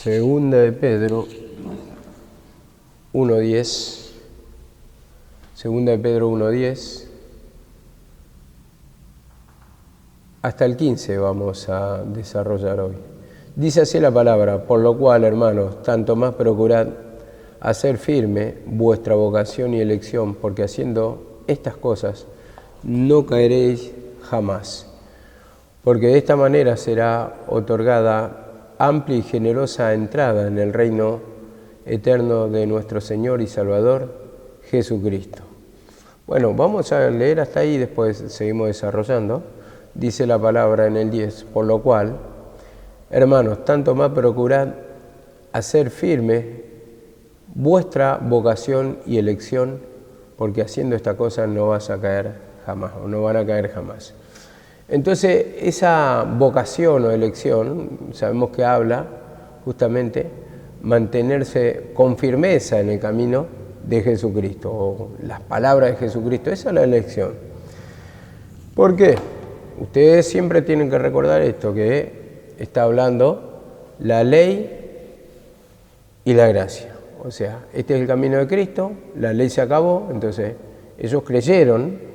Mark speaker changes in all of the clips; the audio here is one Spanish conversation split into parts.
Speaker 1: Segunda de Pedro 1:10. Segunda de Pedro 1:10. Hasta el 15 vamos a desarrollar hoy. Dice así la palabra: por lo cual, hermanos, tanto más procurad hacer firme vuestra vocación y elección, porque haciendo estas cosas no caeréis jamás. Porque de esta manera será otorgada amplia y generosa entrada en el reino eterno de nuestro Señor y Salvador Jesucristo. Bueno, vamos a leer hasta ahí, después seguimos desarrollando. Dice la palabra en el 10, por lo cual, hermanos, tanto más procurad hacer firme vuestra vocación y elección, porque haciendo esta cosa no vas a caer jamás, o no van a caer jamás. Entonces, esa vocación o elección, sabemos que habla justamente mantenerse con firmeza en el camino de Jesucristo, o las palabras de Jesucristo. Esa es la elección. ¿Por qué? Ustedes siempre tienen que recordar esto, que está hablando la ley y la gracia. O sea, este es el camino de Cristo, la ley se acabó, entonces ellos creyeron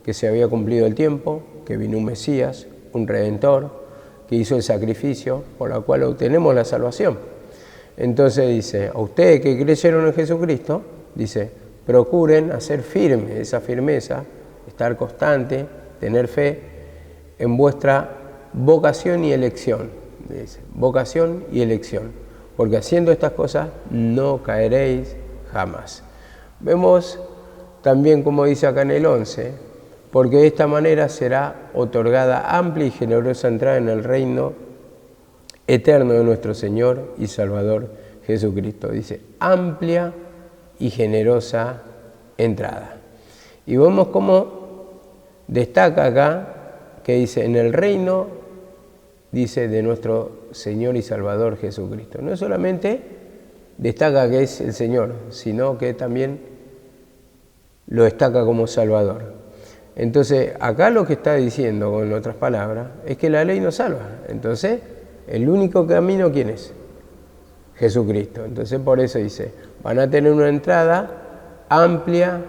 Speaker 1: que se había cumplido el tiempo, que vino un Mesías, un Redentor, que hizo el sacrificio por el cual obtenemos la salvación. Entonces dice, a ustedes que creyeron en Jesucristo, dice, procuren hacer firme esa firmeza, estar constante, tener fe en vuestra vocación y elección. Dice, vocación y elección, porque haciendo estas cosas no caeréis jamás. Vemos también, como dice acá en el 11, porque de esta manera será otorgada amplia y generosa entrada en el reino eterno de nuestro Señor y Salvador Jesucristo. Dice, amplia y generosa entrada. Y vemos cómo destaca acá, que dice, en el reino, dice, de nuestro Señor y Salvador Jesucristo. No solamente destaca que es el Señor, sino que también lo destaca como Salvador. Entonces, acá lo que está diciendo, con otras palabras, es que la ley nos salva. Entonces, el único camino, ¿quién es? Jesucristo. Entonces, por eso dice, van a tener una entrada amplia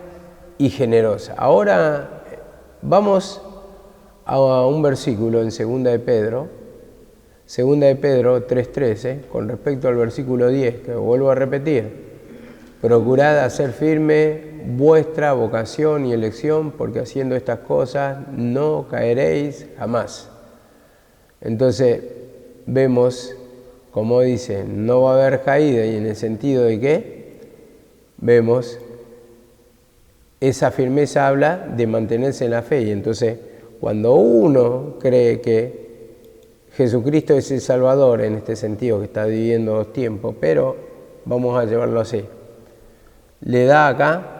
Speaker 1: y generosa. Ahora, vamos a un versículo en Segunda de Pedro 3:13, con respecto al versículo 10, que vuelvo a repetir. Procurad hacer firme vuestra vocación y elección, porque haciendo estas cosas no caeréis jamás. Entonces, vemos, como dice, no va a haber caída, y en el sentido de que, vemos, esa firmeza habla de mantenerse en la fe, y entonces, cuando uno cree que Jesucristo es el Salvador, en este sentido que está viviendo dos tiempos, pero vamos a llevarlo así, le da acá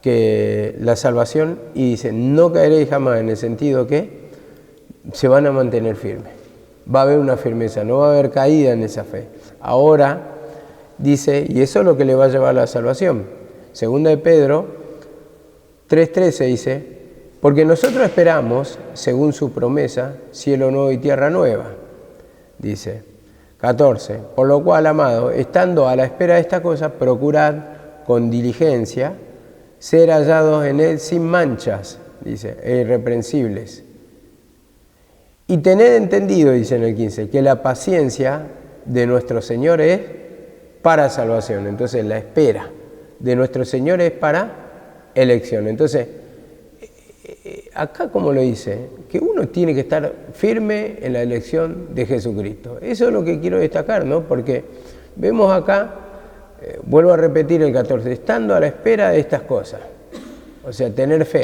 Speaker 1: que la salvación y dice, no caeréis jamás, en el sentido que se van a mantener firmes. Va a haber una firmeza, no va a haber caída en esa fe. Ahora dice, y eso es lo que le va a llevar a la salvación. Segunda de Pedro 3:13 dice, porque nosotros esperamos, según su promesa, cielo nuevo y tierra nueva. Dice 14, por lo cual, amados, estando a la espera de esta cosa, procurad con diligencia ser hallados en él sin manchas, dice, e irreprensibles. Y tened entendido, dice en el 15, que la paciencia de nuestro Señor es para salvación. Entonces, la espera de nuestro Señor es para elección. Entonces, acá como lo dice, que uno tiene que estar firme en la elección de Jesucristo. Eso es lo que quiero destacar, ¿no? Porque vemos acá, vuelvo a repetir el 14, estando a la espera de estas cosas, o sea, tener fe,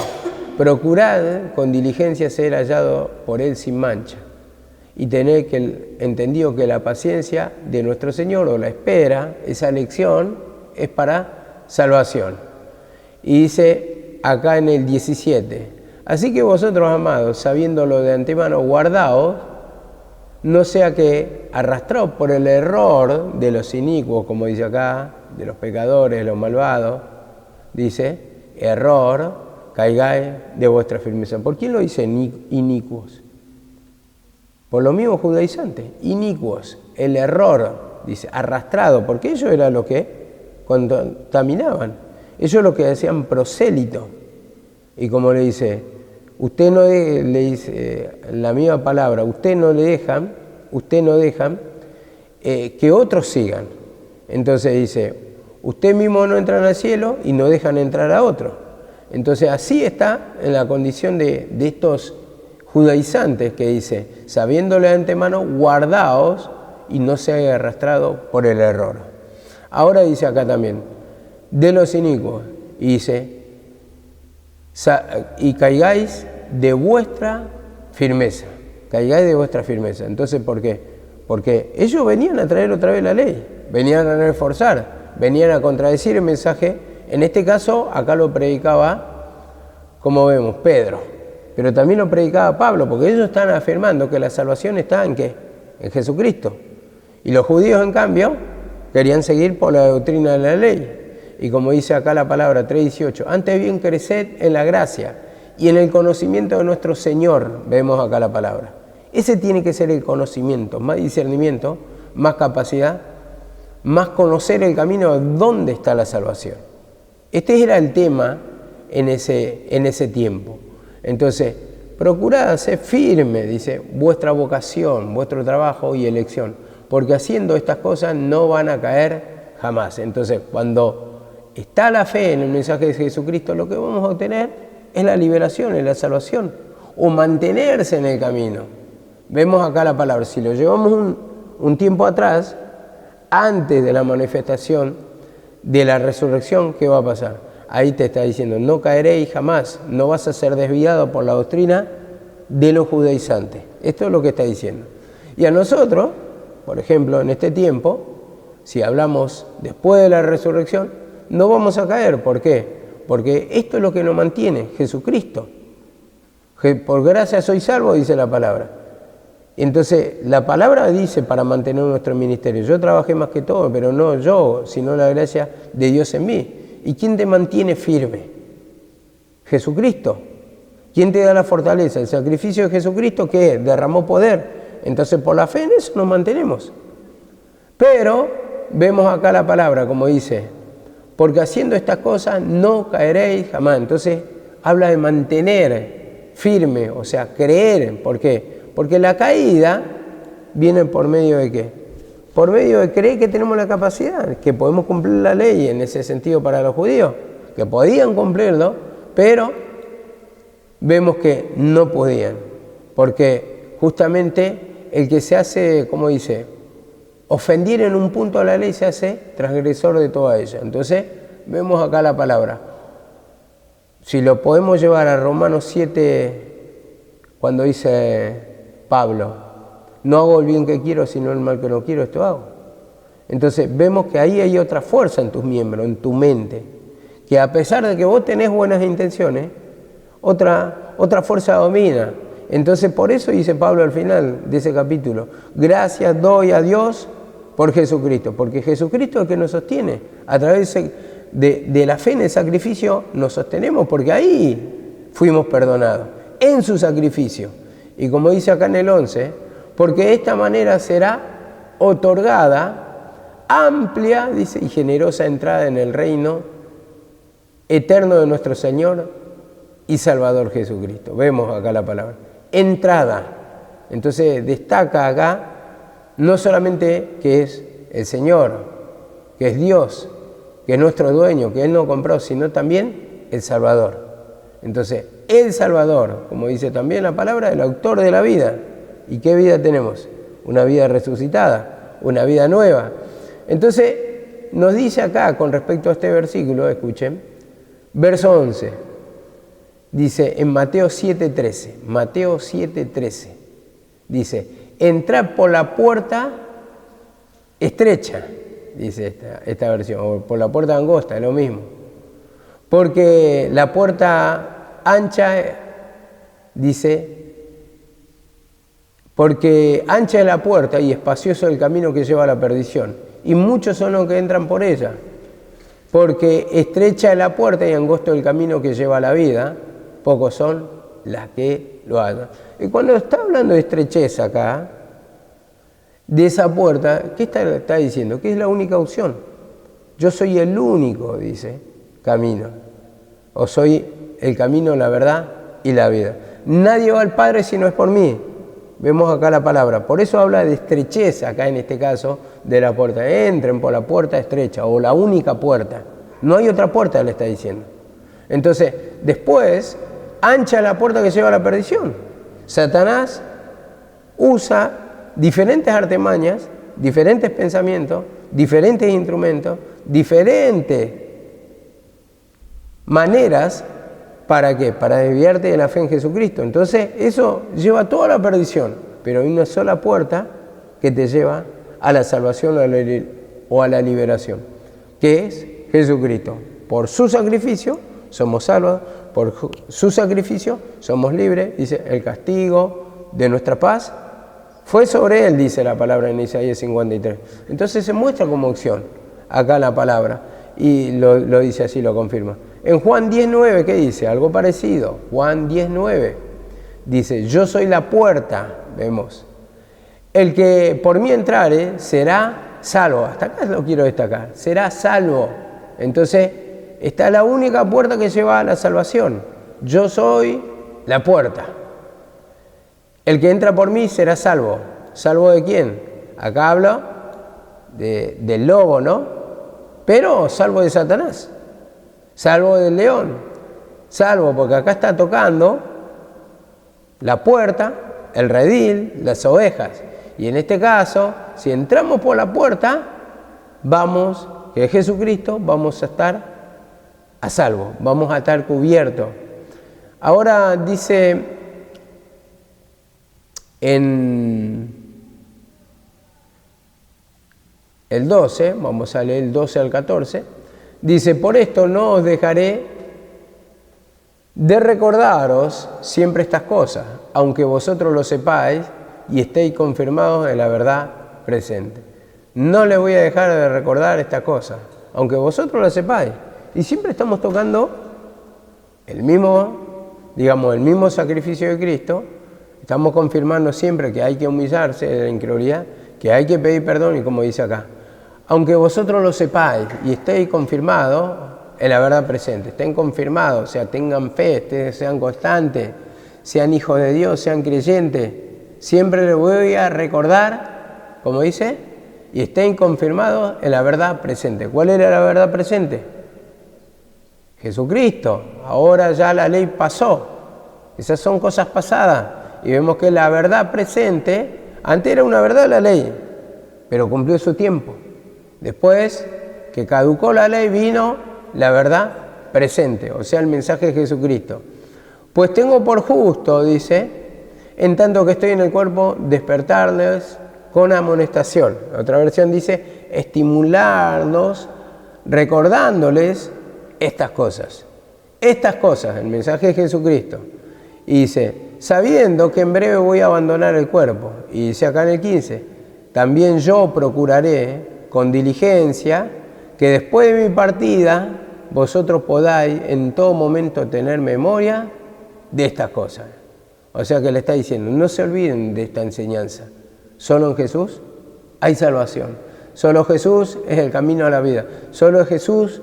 Speaker 1: procurad con diligencia ser hallado por él sin mancha, y tener entendido que la paciencia de nuestro Señor, o la espera, esa elección, es para salvación. Y dice acá en el 17, así que vosotros, amados, sabiéndolo de antemano, guardaos, no sea que, arrastrados por el error de los inicuos, como dice acá, de los pecadores, de los malvados, dice, error, caigáis de vuestra firmeza. ¿Por quién lo dice inicuos? Por los mismos judaizantes, inicuos, el error dice, arrastrado, porque ellos eran los que contaminaban. Ellos lo que hacían prosélito. Y como le dice, usted no le dice la misma palabra, usted no dejan que otros sigan. Entonces dice, usted mismo no entran al cielo y no dejan entrar a otros. Entonces así está en la condición de estos judaizantes que dice, sabiéndole de antemano, guardaos y no se haya arrastrado por el error. Ahora dice acá también, de los inicuos, y dice, y caigáis de vuestra firmeza. Caigáis de vuestra firmeza. Entonces, ¿por qué? Porque ellos venían a traer otra vez la ley, venían a reforzar, venían a contradecir el mensaje. En este caso, acá lo predicaba, como vemos, Pedro, pero también lo predicaba Pablo, porque ellos están afirmando que la salvación está ¿en qué? En Jesucristo. Y los judíos, en cambio, querían seguir por la doctrina de la ley. Y como dice acá la palabra 3:18, antes bien creced en la gracia y en el conocimiento de nuestro Señor, vemos acá la palabra. Ese tiene que ser el conocimiento, más discernimiento, más capacidad, más conocer el camino de dónde está la salvación. Este era el tema en ese tiempo. Entonces, procurad ser firme, dice, vuestra vocación, vuestro trabajo y elección, porque haciendo estas cosas no van a caer jamás. Entonces, cuando está la fe en el mensaje de Jesucristo, lo que vamos a obtener es la liberación, es la salvación, o mantenerse en el camino. Vemos acá la palabra, si lo llevamos un tiempo atrás, antes de la manifestación de la resurrección, ¿qué va a pasar? Ahí te está diciendo, no caeréis jamás, no vas a ser desviado por la doctrina de los judaizantes. Esto es lo que está diciendo. Y a nosotros, por ejemplo, en este tiempo, si hablamos después de la resurrección, no vamos a caer. ¿Por qué? Porque esto es lo que nos mantiene, Jesucristo. Por gracia soy salvo, dice la palabra. Entonces, la palabra dice para mantener nuestro ministerio. Yo trabajé más que todo, pero no yo, sino la gracia de Dios en mí. ¿Y quién te mantiene firme? Jesucristo. ¿Quién te da la fortaleza? El sacrificio de Jesucristo, que derramó poder. Entonces, por la fe en eso nos mantenemos. Pero vemos acá la palabra, como dice, porque haciendo estas cosas no caeréis jamás. Entonces, habla de mantener firme, o sea, creer. ¿Por qué? Porque la caída viene por medio de ¿qué? Por medio de creer que tenemos la capacidad, que podemos cumplir la ley en ese sentido para los judíos, que podían cumplirlo, pero vemos que no podían, porque justamente el que se hace, como dice, ofendir en un punto a la ley se hace transgresor de toda ella. Entonces, vemos acá la palabra. Si lo podemos llevar a Romanos 7, cuando dice Pablo, no hago el bien que quiero, sino el mal que no quiero, esto hago. Entonces vemos que ahí hay otra fuerza en tus miembros, en tu mente, que a pesar de que vos tenés buenas intenciones, otra fuerza domina. Entonces por eso dice Pablo al final de ese capítulo, gracias doy a Dios por Jesucristo, porque Jesucristo es el que nos sostiene. A través de la fe en el sacrificio nos sostenemos, porque ahí fuimos perdonados, en su sacrificio. Y como dice acá en el 11, porque de esta manera será otorgada amplia, dice, y generosa entrada en el reino eterno de nuestro Señor y Salvador Jesucristo. Vemos acá la palabra, entrada. Entonces destaca acá no solamente que es el Señor, que es Dios, que es nuestro dueño, que Él nos compró, sino también el Salvador. Entonces, el Salvador, como dice también la palabra, el autor de la vida. ¿Y qué vida tenemos? Una vida resucitada, una vida nueva. Entonces, nos dice acá, con respecto a este versículo, escuchen, verso 11, dice en Mateo 7:13, dice, entrad por la puerta estrecha, dice esta versión, o por la puerta angosta, es lo mismo. Porque la puerta ancha, dice, porque ancha es la puerta y espacioso el camino que lleva a la perdición, y muchos son los que entran por ella. Porque estrecha es la puerta y angosto el camino que lleva a la vida, pocos son las que lo hallan. Y cuando está hablando de estrechez acá, de esa puerta, ¿qué está diciendo? Que es la única opción. Yo soy el único, dice, camino. O soy el camino, la verdad y la vida. Nadie va al Padre si no es por mí. Vemos acá la palabra. Por eso habla de estrechez, acá en este caso, de la puerta. Entren por la puerta estrecha o la única puerta. No hay otra puerta, le está diciendo. Entonces, después, ancha la puerta que lleva a la perdición. Satanás usa diferentes artimañas, diferentes pensamientos, diferentes instrumentos, diferentes maneras. ¿Para qué? Para desviarte de la fe en Jesucristo. Entonces, eso lleva a toda la perdición. Pero hay una sola puerta que te lleva a la salvación o a la liberación, que es Jesucristo. Por su sacrificio somos salvos, por su sacrificio somos libres. Dice, el castigo de nuestra paz fue sobre él, dice la palabra en Isaías 53. Entonces se muestra como opción acá la palabra. Y lo dice así, lo confirma. En Juan 10:9, ¿qué dice? Algo parecido. Juan 10:9 dice, yo soy la puerta, vemos. El que por mí entrare será salvo. Hasta acá lo quiero destacar. Será salvo. Entonces, está la única puerta que lleva a la salvación. Yo soy la puerta. El que entra por mí será salvo. ¿Salvo de quién? Acá habla del lobo, ¿no? Pero salvo de Satanás, salvo del león, salvo porque acá está tocando la puerta, el redil, las ovejas. Y en este caso, si entramos por la puerta, vamos, que es Jesucristo, vamos a estar a salvo, vamos a estar cubiertos. Ahora dice en el 12, vamos a leer el 12 al 14, dice, por esto no os dejaré de recordaros siempre estas cosas, aunque vosotros lo sepáis y estéis confirmados en la verdad presente. No les voy a dejar de recordar estas cosas, aunque vosotros lo sepáis. Y siempre estamos tocando el mismo sacrificio de Cristo. Estamos confirmando siempre que hay que humillarse de la incredulidad, que hay que pedir perdón, y como dice acá, aunque vosotros lo sepáis y estéis confirmados en la verdad presente, estén confirmados, o sea, tengan fe, sean constantes, sean hijos de Dios, sean creyentes, siempre les voy a recordar, como dice, y estén confirmados en la verdad presente. ¿Cuál era la verdad presente? Jesucristo. Ahora ya la ley pasó. Esas son cosas pasadas. Y vemos que la verdad presente, antes era una verdad la ley, pero cumplió su tiempo. Después que caducó la ley, vino la verdad presente, o sea, el mensaje de Jesucristo. Pues tengo por justo, dice, en tanto que estoy en el cuerpo, despertarles con amonestación. Otra versión dice, estimularlos, recordándoles estas cosas, el mensaje de Jesucristo. Y dice, sabiendo que en breve voy a abandonar el cuerpo. Y dice acá en el 15, también yo procuraré con diligencia que después de mi partida vosotros podáis en todo momento tener memoria de estas cosas. O sea que le está diciendo, no se olviden de esta enseñanza. Solo en Jesús hay salvación. Solo Jesús es el camino a la vida. Solo en Jesús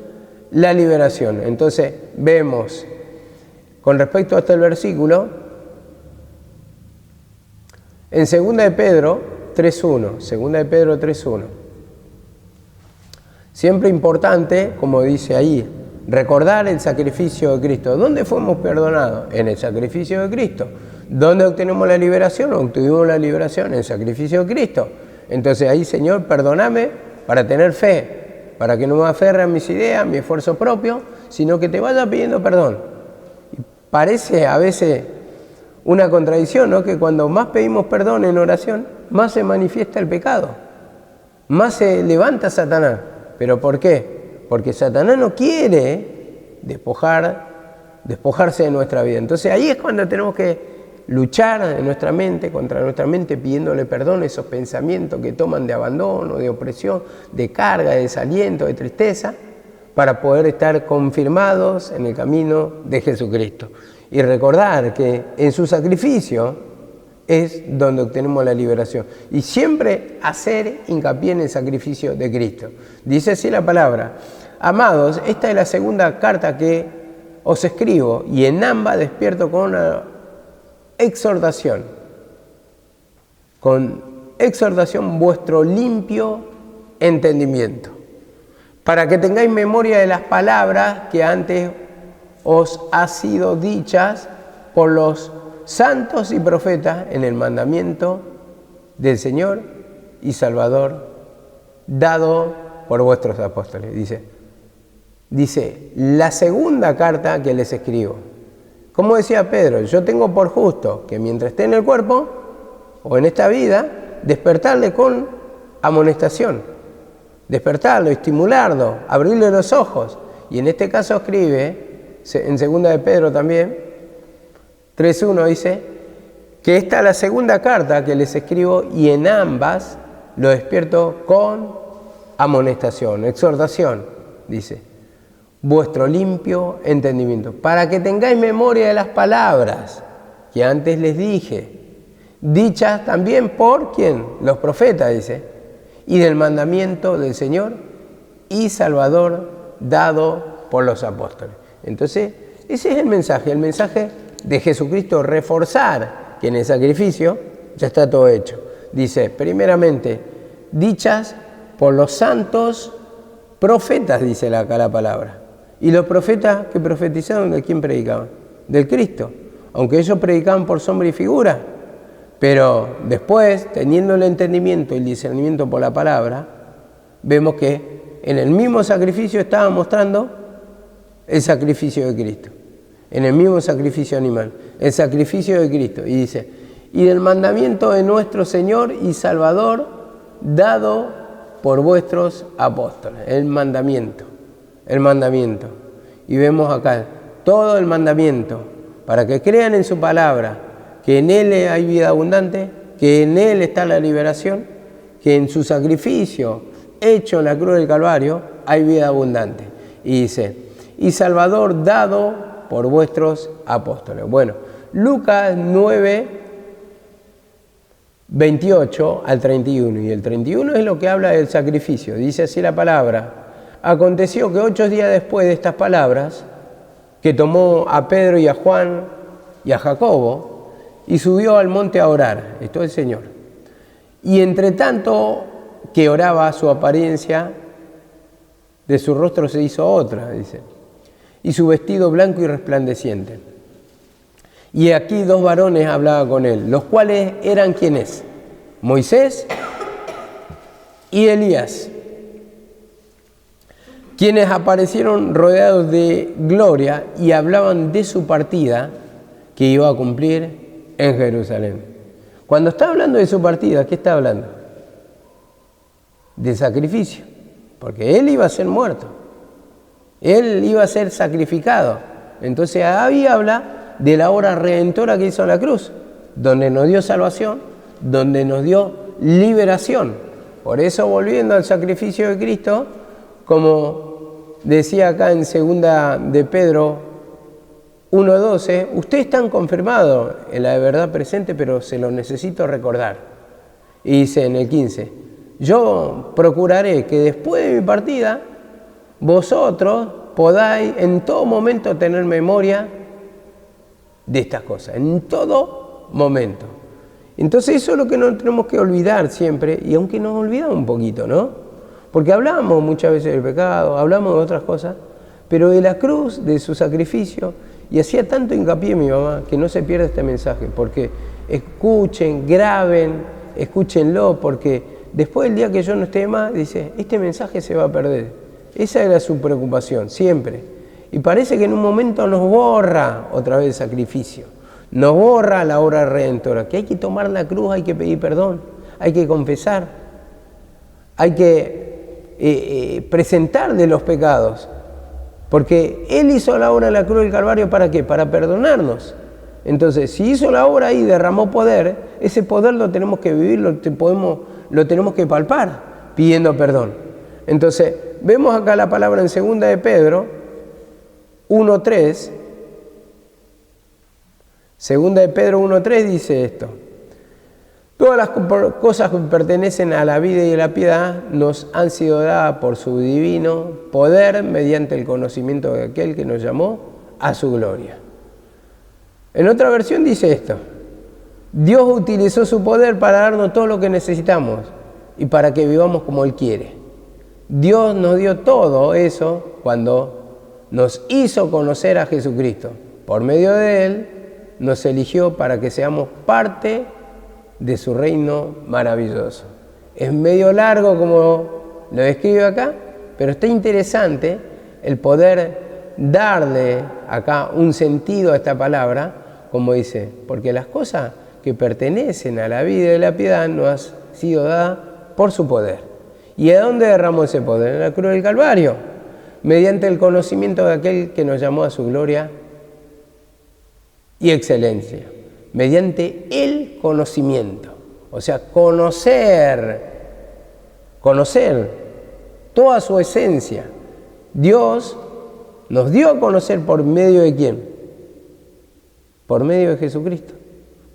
Speaker 1: la liberación. Entonces vemos, con respecto a este versículo, en 2 de Pedro 3.1, 2 de Pedro 3.1. Siempre importante, como dice ahí, recordar el sacrificio de Cristo. ¿Dónde fuimos perdonados? En el sacrificio de Cristo. ¿Dónde obtenemos la liberación? Obtuvimos la liberación en el sacrificio de Cristo. Entonces ahí, Señor, perdóname para tener fe, para que no me aferre a mis ideas, a mi esfuerzo propio, sino que te vaya pidiendo perdón. Y parece a veces una contradicción, ¿no? Que cuando más pedimos perdón en oración, más se manifiesta el pecado, más se levanta Satanás. ¿Pero por qué? Porque Satanás no quiere despojarse de nuestra vida. Entonces ahí es cuando tenemos que luchar en nuestra mente, contra nuestra mente, pidiéndole perdón a esos pensamientos que toman de abandono, de opresión, de carga, de desaliento, de tristeza, para poder estar confirmados en el camino de Jesucristo. Y recordar que en su sacrificio es donde obtenemos la liberación. Y siempre hacer hincapié en el sacrificio de Cristo. Dice así la palabra: amados, esta es la segunda carta que os escribo, y en ambas despierto con una exhortación. Con exhortación vuestro limpio entendimiento, para que tengáis memoria de las palabras que antes os ha sido dichas por los santos y profetas en el mandamiento del Señor y Salvador dado por vuestros apóstoles. Dice, la segunda carta que les escribo. Como decía Pedro, yo tengo por justo que mientras esté en el cuerpo o en esta vida, despertarle con amonestación, despertarlo, estimularlo, abrirle los ojos. Y en este caso escribe, en segunda de Pedro también, 3.1 dice, que esta es la segunda carta que les escribo y en ambas lo despierto con amonestación, exhortación, dice, vuestro limpio entendimiento, para que tengáis memoria de las palabras que antes les dije, dichas también por, ¿quién? Los profetas, dice, y del mandamiento del Señor y Salvador dado por los apóstoles. Entonces, ese es el mensaje de Jesucristo, reforzar que en el sacrificio ya está todo hecho. Dice, primeramente, dichas por los santos profetas, dice acá la palabra. Y los profetas que profetizaron, ¿de quién predicaban? Del Cristo. Aunque ellos predicaban por sombra y figura, pero después, teniendo el entendimiento y el discernimiento por la palabra, vemos que en el mismo sacrificio estaba mostrando el sacrificio de Cristo. En el mismo sacrificio animal, el sacrificio de Cristo. Y dice, y del mandamiento de nuestro Señor y Salvador dado por vuestros apóstoles. El mandamiento. Y vemos acá todo el mandamiento para que crean en su palabra, que en Él hay vida abundante, que en Él está la liberación, que en su sacrificio hecho en la cruz del Calvario hay vida abundante. Y dice, y Salvador dado por vuestros apóstoles. Bueno, Lucas 9, 28 al 31. Y el 31 es lo que habla del sacrificio. Dice así la palabra. Aconteció que 8 días después de estas palabras, que tomó a Pedro y a Juan y a Jacobo, y subió al monte a orar, esto es el Señor. Y entre tanto que oraba, su apariencia de su rostro se hizo otra, dice, y su vestido blanco y resplandeciente. Y aquí 2 varones hablaban con él, los cuales eran ¿quiénes? Moisés y Elías, quienes aparecieron rodeados de gloria y hablaban de su partida que iba a cumplir en Jerusalén. Cuando está hablando de su partida, ¿qué está hablando? De sacrificio, porque él iba a ser muerto, él iba a ser sacrificado. Entonces ahí habla de la obra redentora que hizo en la cruz, donde nos dio salvación, donde nos dio liberación. Por eso, volviendo al sacrificio de Cristo, como decía acá en segunda de Pedro 1.12, ustedes están confirmados en la verdad presente, pero se lo necesito recordar. Y dice en el 15, yo procuraré que después de mi partida, vosotros podáis en todo momento tener memoria de estas cosas, en todo momento. Entonces eso es lo que no tenemos que olvidar siempre, y aunque nos olvidamos un poquito, ¿no? Porque hablamos muchas veces del pecado, hablamos de otras cosas, pero de la cruz, de su sacrificio, y hacía tanto hincapié mi mamá que no se pierda este mensaje, porque escuchen, graben, escúchenlo, porque después del día que yo no esté más, dice, este mensaje se va a perder. Esa era su preocupación, siempre. Y parece que en un momento nos borra otra vez el sacrificio, nos borra la obra redentora, que hay que tomar la cruz, hay que pedir perdón, hay que confesar, hay que presentarle los pecados. Porque Él hizo la obra en la cruz del Calvario, ¿para qué? Para perdonarnos. Entonces, si hizo la obra ahí y derramó poder, ese poder lo tenemos que vivir, lo tenemos que palpar, pidiendo perdón. Entonces, vemos acá la palabra en segunda de Pedro 1.3. Segunda de Pedro 1.3 dice esto. Todas las cosas que pertenecen a la vida y a la piedad nos han sido dadas por su divino poder mediante el conocimiento de aquel que nos llamó a su gloria. En otra versión dice esto: Dios utilizó su poder para darnos todo lo que necesitamos y para que vivamos como Él quiere. Dios nos dio todo eso cuando nos hizo conocer a Jesucristo. Por medio de Él nos eligió para que seamos parte de su reino maravilloso. Es medio largo como lo describe acá, pero está interesante el poder darle acá un sentido a esta palabra, como dice, porque las cosas que pertenecen a la vida y la piedad nos han sido dadas por su poder. ¿Y a dónde derramó ese poder? En la cruz del Calvario, mediante el conocimiento de aquel que nos llamó a su gloria y excelencia. Mediante el conocimiento, o sea, conocer toda su esencia. Dios nos dio a conocer por medio de ¿quién? Por medio de Jesucristo,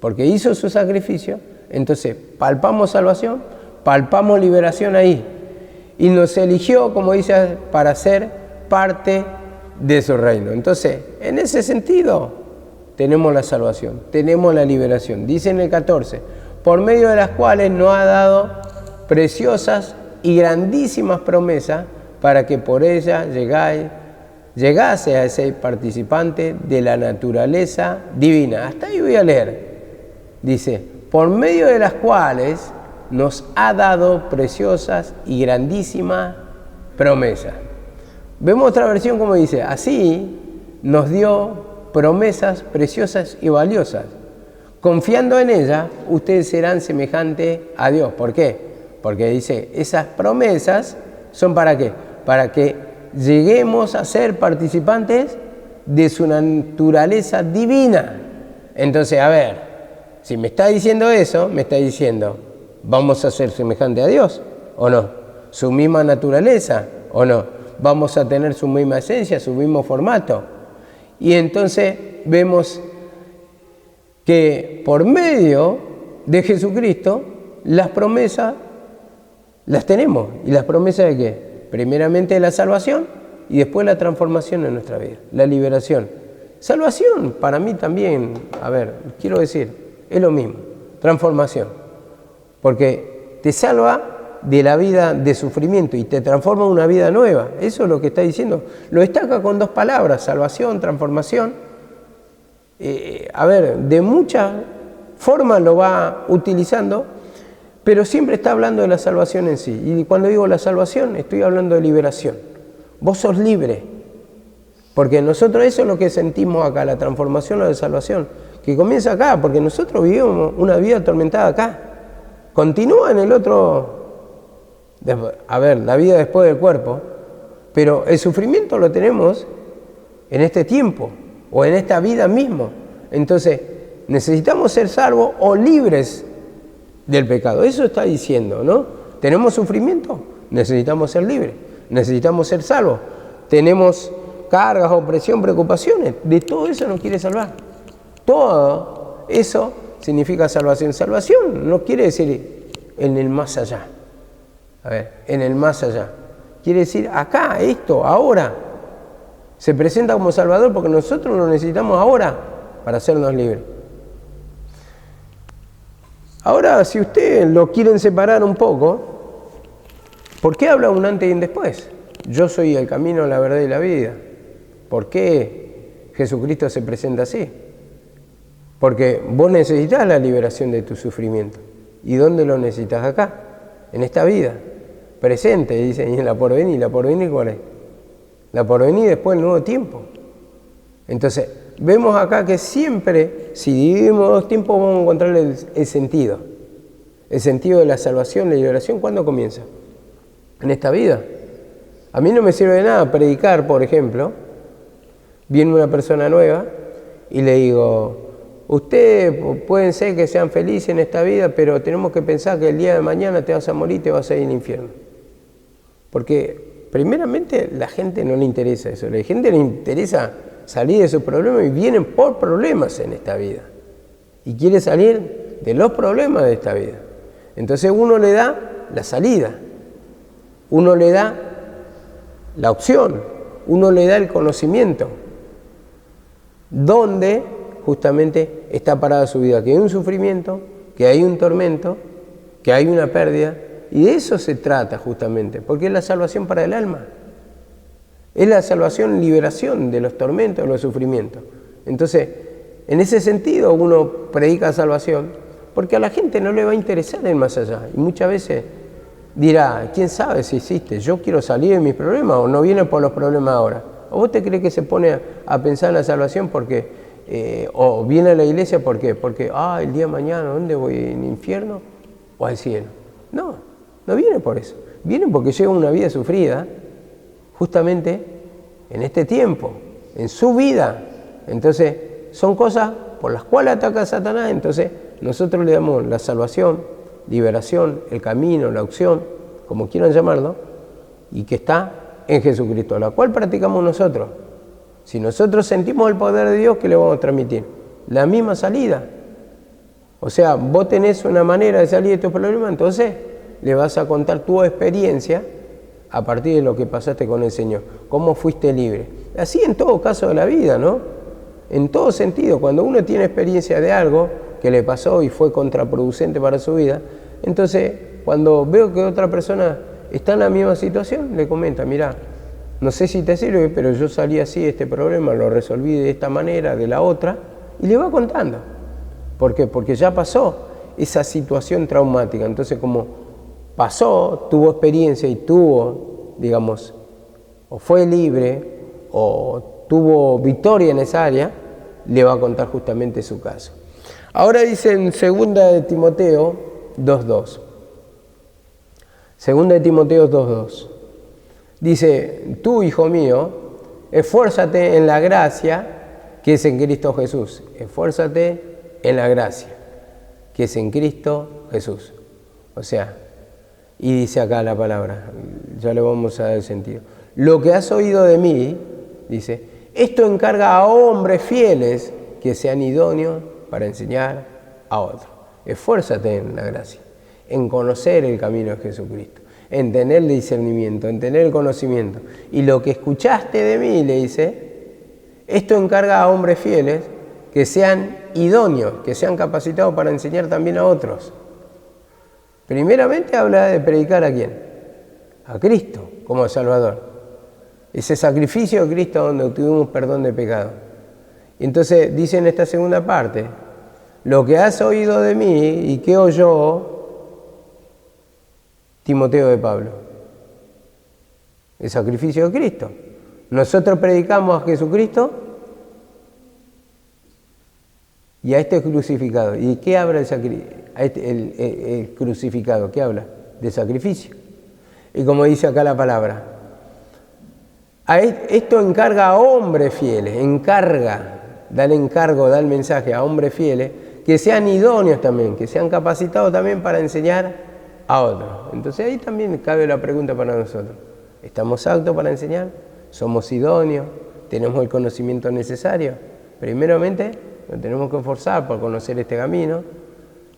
Speaker 1: porque hizo su sacrificio. Entonces palpamos salvación, palpamos liberación ahí, y nos eligió, como dice, para ser parte de su reino. Entonces, en ese sentido, tenemos la salvación, tenemos la liberación. Dice en el 14, por medio de las cuales nos ha dado preciosas y grandísimas promesas para que por ellas llegase a ser participante de la naturaleza divina. Hasta ahí voy a leer. Dice, por medio de las cuales nos ha dado preciosas y grandísimas promesas. Vemos otra versión como dice, así nos dio promesas preciosas y valiosas. Confiando en ellas, ustedes serán semejantes a Dios. ¿Por qué? Porque dice, esas promesas son ¿para qué? Para que lleguemos a ser participantes de su naturaleza divina. Entonces, a ver, si me está diciendo eso, me está diciendo, ¿vamos a ser semejantes a Dios o no? ¿Su misma naturaleza o no? ¿Vamos a tener su misma esencia, su mismo formato? Y entonces vemos que por medio de Jesucristo las promesas las tenemos. ¿Y las promesas de qué? Primeramente la salvación y después la transformación en nuestra vida, la liberación. Salvación para mí también, a ver, quiero decir, es lo mismo, transformación. Porque te salva de la vida de sufrimiento y te transforma en una vida nueva. Eso es lo que está diciendo. Lo destaca con dos palabras, salvación, transformación. A ver, de muchas formas lo va utilizando, pero siempre está hablando de la salvación en sí. Y cuando digo la salvación, estoy hablando de liberación. Vos sos libre, porque nosotros eso es lo que sentimos acá, la transformación o la salvación, que comienza acá, porque nosotros vivimos una vida atormentada acá. Continúa en el otro, a ver, la vida después del cuerpo, pero el sufrimiento lo tenemos en este tiempo o en esta vida mismo. Entonces, necesitamos ser salvos o libres del pecado. Eso está diciendo, ¿no? ¿Tenemos sufrimiento? Necesitamos ser libres. Necesitamos ser salvos. Tenemos cargas, opresión, preocupaciones. De todo eso nos quiere salvar. Todo eso significa salvación. Salvación no quiere decir en el más allá. A ver, en el más allá. Quiere decir acá, esto, ahora. Se presenta como Salvador porque nosotros lo necesitamos ahora para hacernos libres. Ahora, si ustedes lo quieren separar un poco, ¿por qué habla un antes y un después? Yo soy el camino, la verdad y la vida. ¿Por qué Jesucristo se presenta así? Porque vos necesitas la liberación de tu sufrimiento. ¿Y dónde lo necesitas? Acá, en esta vida. Presente, dice, y en la porvenir. ¿La porvenir cuál es? La porvenir después del nuevo tiempo. Entonces, vemos acá que siempre, si dividimos dos tiempos, vamos a encontrar el sentido. El sentido de la salvación, la liberación, ¿cuándo comienza? En esta vida. A mí no me sirve de nada predicar, por ejemplo. Viene una persona nueva y le digo, ustedes pueden ser que sean felices en esta vida, pero tenemos que pensar que el día de mañana te vas a morir y te vas a ir al infierno. Porque primeramente la gente no le interesa eso, a la gente le interesa salir de sus problemas y vienen por problemas en esta vida. Y quiere salir De los problemas de esta vida. Entonces uno le da la salida, uno le da la opción, uno le da el conocimiento, donde justamente está parada su vida, que hay un sufrimiento, que hay un tormento, que hay una pérdida, y de eso se trata justamente, porque es la salvación para el alma, es la salvación, liberación de los tormentos, de los sufrimientos. Entonces, en ese sentido uno predica salvación, porque a la gente no le va a interesar el más allá, y muchas veces dirá, ¿quién sabe si existe? Yo quiero salir de mis problemas, o no viene por los problemas ahora. ¿O vos te crees que se pone a pensar en la salvación porque, o viene a la iglesia porque, el día de mañana, ¿dónde voy? ¿En el infierno o al cielo? No, no viene por eso. Viene porque lleva una vida sufrida, justamente en este tiempo, en su vida. Entonces, son cosas por las cuales ataca a Satanás. Entonces, nosotros le damos la salvación, liberación, el camino, la opción, como quieran llamarlo, y que está en Jesucristo, la cual practicamos nosotros. Si nosotros sentimos el poder de Dios, ¿qué le vamos a transmitir? La misma salida. O sea, vos tenés una manera de salir de tus problemas, entonces le vas a contar tu experiencia a partir de lo que pasaste con el Señor, cómo fuiste libre. Así en todo caso de la vida, ¿no? En todo sentido, cuando uno tiene experiencia de algo que le pasó y fue contraproducente para su vida, entonces cuando veo que otra persona está en la misma situación, le comenta, mirá, no sé si te sirve, pero yo salí así de este problema, lo resolví de esta manera, de la otra, y le va contando. ¿Por qué? Porque ya pasó esa situación traumática. Entonces, como pasó, tuvo experiencia y tuvo, digamos, o fue libre, o tuvo victoria en esa área, le va a contar justamente su caso. Ahora dice en 2 de Timoteo 2.2. 2 de Timoteo 2.2. Dice, tú, hijo mío, esfuérzate en la gracia que es en Cristo Jesús. Esfuérzate en la gracia que es en Cristo Jesús. O sea, y dice acá la palabra, ya le vamos a dar el sentido. Lo que has oído de mí, dice, esto encarga a hombres fieles que sean idóneos para enseñar a otros. Esfuérzate en la gracia, en conocer el camino de Jesucristo, en tener el discernimiento, en tener el conocimiento. Y lo que escuchaste de mí, le dice, esto encarga a hombres fieles que sean idóneos, que sean capacitados para enseñar también a otros. Primeramente habla de predicar ¿a quién? A Cristo como Salvador. Ese sacrificio de Cristo donde obtuvimos perdón de pecado. Y entonces dice en esta segunda parte, lo que has oído de mí y que oyó Timoteo de Pablo, el sacrificio de Cristo. Nosotros predicamos a Jesucristo y a este crucificado. ¿Y qué habla el crucificado? ¿Qué habla? De sacrificio. Y como dice acá la palabra, esto encarga a hombres fieles, da el encargo, da el mensaje a hombres fieles, que sean idóneos también, que sean capacitados también para enseñar a otros. Entonces ahí también cabe la pregunta para nosotros. ¿Estamos aptos para enseñar? ¿Somos idóneos? ¿Tenemos el conocimiento necesario? Primeramente, nos tenemos que esforzar por conocer este camino.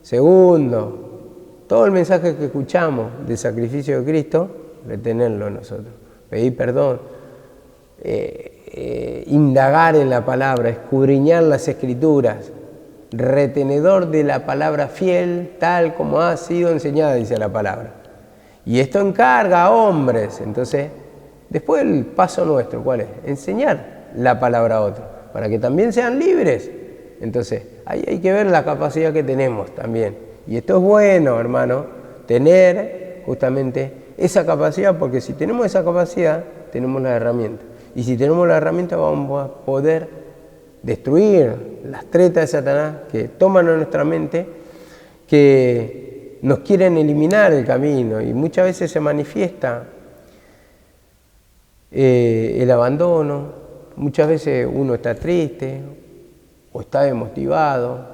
Speaker 1: Segundo, todo el mensaje que escuchamos del sacrificio de Cristo, retenerlo nosotros. Pedir perdón, indagar en la palabra, escudriñar las Escrituras, retenedor de la palabra fiel tal como ha sido enseñada, dice la palabra. Y esto encarga a hombres. Entonces, después el paso nuestro, ¿cuál es? Enseñar la palabra a otros, para que también sean libres. Entonces, ahí hay que ver la capacidad que tenemos también. Y esto es bueno, hermano, tener justamente esa capacidad, porque si tenemos esa capacidad, tenemos la herramienta. Y si tenemos la herramienta, vamos a poder destruir las tretas de Satanás que toman a nuestra mente, que nos quieren eliminar el camino, y muchas veces se manifiesta el abandono. Muchas veces uno está triste o está desmotivado,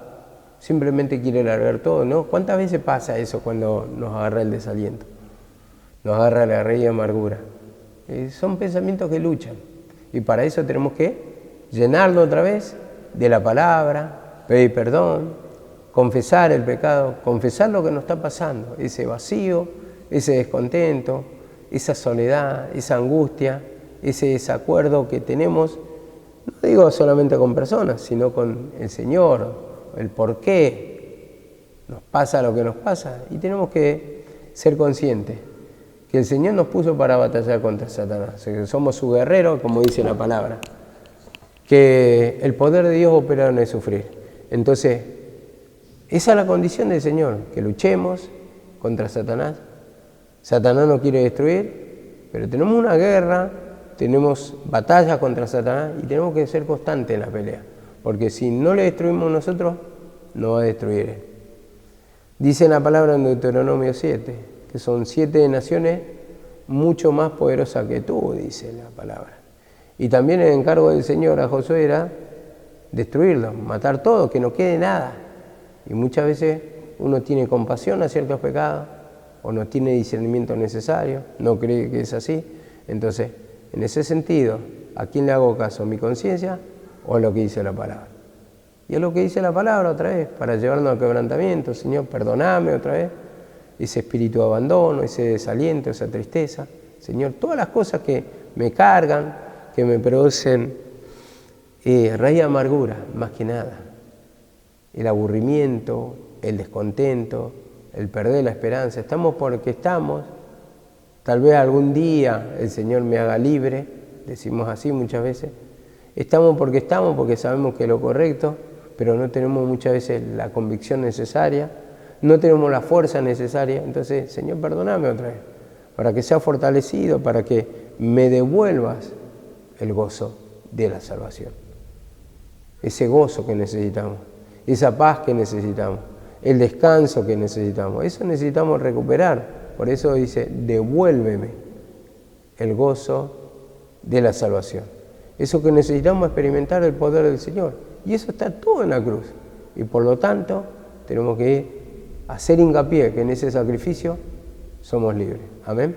Speaker 1: simplemente quiere largar todo, ¿no? ¿Cuántas veces pasa eso cuando nos agarra el desaliento? Nos agarra la raíz de amargura. Son pensamientos que luchan, y para eso tenemos que llenarlo otra vez de la palabra, pedir perdón, confesar el pecado, confesar lo que nos está pasando, ese vacío, ese descontento, esa soledad, esa angustia, ese desacuerdo que tenemos, no digo solamente con personas, sino con el Señor, el por qué nos pasa lo que nos pasa. Y tenemos que ser conscientes que el Señor nos puso para batallar contra Satanás, que somos su guerrero, como dice la palabra, que el poder de Dios opera en el sufrir. Entonces, esa es la condición del Señor, que luchemos contra Satanás. Satanás nos quiere destruir, pero tenemos una guerra, tenemos batallas contra Satanás y tenemos que ser constantes en la pelea, porque si no le destruimos nosotros, nos va a destruir él. Dice la palabra en Deuteronomio 7, que son 7 naciones mucho más poderosas que tú, dice la palabra. Y también el encargo del Señor a Josué era destruirlos, matar todo, que no quede nada. Y muchas veces uno tiene compasión a ciertos pecados, o no tiene discernimiento necesario, no cree que es así. Entonces, en ese sentido, ¿a quién le hago caso? ¿A mi conciencia o a lo que dice la palabra? Y es lo que dice la palabra otra vez, para llevarnos al quebrantamiento. Señor, perdoname otra vez, ese espíritu de abandono, ese desaliento, esa tristeza. Señor, todas las cosas que me cargan, que me producen raíz de amargura, más que nada. El aburrimiento, el descontento, el perder la esperanza. Estamos porque estamos. Tal vez algún día el Señor me haga libre, decimos así muchas veces. Estamos porque sabemos que es lo correcto, pero no tenemos muchas veces la convicción necesaria, no tenemos la fuerza necesaria. Entonces, Señor, perdóname otra vez, para que sea fortalecido, para que me devuelvas el gozo de la salvación. Ese gozo que necesitamos, esa paz que necesitamos, el descanso que necesitamos, eso necesitamos recuperar. Por eso dice, devuélveme el gozo de la salvación. Eso que necesitamos experimentar el poder del Señor. Y eso está todo en la cruz. Y por lo tanto, tenemos que hacer hincapié que en ese sacrificio somos libres. Amén.